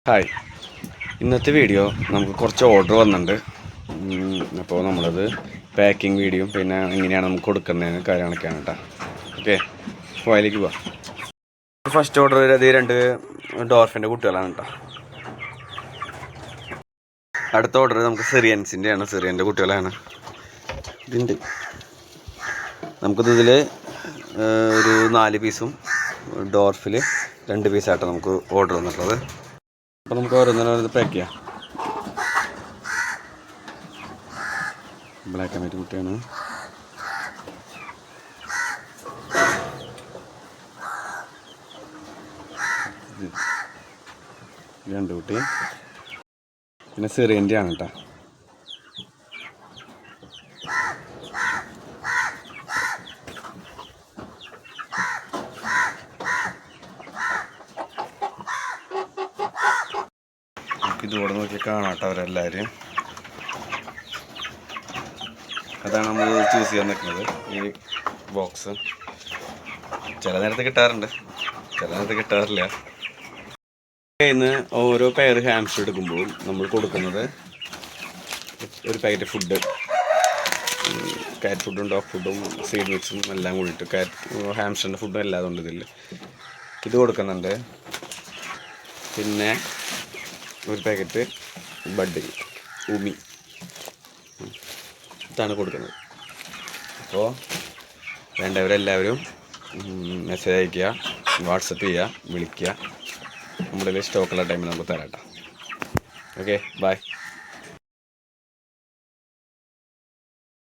Hi, ഇന്നത്തെ video നമുക്ക് കുറച്ച് ഓർഡർ വന്നിട്ടുണ്ട്. അപ്പോൾ നമ്മളത് പാക്കിംഗ് വീഡിയോ പിന്നെ എങ്ങനെയാണ് നമുക്ക് കൊടുക്കുന്നതിന് കാര്യങ്ങളൊക്കെയാണ് കേട്ടോ. ഓക്കെ, അപ്പോൾ അതിലേക്ക് പോവാം. ഫസ്റ്റ് ഓർഡർ അത് 2 ഡോർഫിൻ്റെ കുട്ടികളാണ് കേട്ടോ. അടുത്ത ഓർഡർ നമുക്ക് സിറിയൻസിൻ്റെയാണ്, സിറിയൻ്റെ കുട്ടികളാണ്. ഇതിൻ്റെ നമുക്കിതിൽ ഒരു 4 പീസും ഡോർഫിൽ 2 പീസായിട്ടാണ് നമുക്ക് ഓർഡർ വന്നിട്ടുള്ളത്. അപ്പോൾ നമുക്ക് ഓരോന്നിനും പാക്ക് ചെയ്യാം. ബ്ലാക്ക് ആൻഡ് വൈറ്റ് കുട്ടിയാണ്. രണ്ട് കുട്ടി പിന്നെ സിറിയൻ്റെ ആണ് കേട്ടോ. ഇതുകൂടെ നോക്കി കാണാട്ടോ അവരെല്ലാവരും. അതാണ് നമ്മൾ ചൂസ് ചെയ്യാൻ നിൽക്കുന്നത്. ഈ ബോക്സ് ചില നേരത്ത് കിട്ടാറുണ്ട്, ചില നേരത്ത് കിട്ടാറില്ല. ഇന്ന് ഓരോ പെയർ ഹാംസ്റ്റർ എടുക്കുമ്പോൾ നമ്മൾ കൊടുക്കുന്നത് ഒരു പാക്കറ്റ് ഫുഡ്, കാറ്റ് ഫുഡും ഡോഗ് ഫുഡും സീഡ് മിക്സും എല്ലാം കൂടിയിട്ട് ഹാംസ്റ്ററിൻ്റെ ഫുഡും എല്ലാം ഉണ്ട് ഇതിൽ. ഇത് കൊടുക്കുന്നുണ്ട്. പിന്നെ ഒരു പാക്കറ്റ് ബഡ്ഡിങ് ഉമി, ഇതാണ് കൊടുക്കുന്നത്. അപ്പോൾ വേണ്ടവരെല്ലാവരും മെസ്സേജ് അയയ്ക്കുക, വാട്സപ്പ് ചെയ്യുക, വിളിക്കുക. നമ്മുടെ സ്റ്റോക്കുള്ള ടൈമിൽ നമുക്ക് തരാം കേട്ടോ. Okay, by.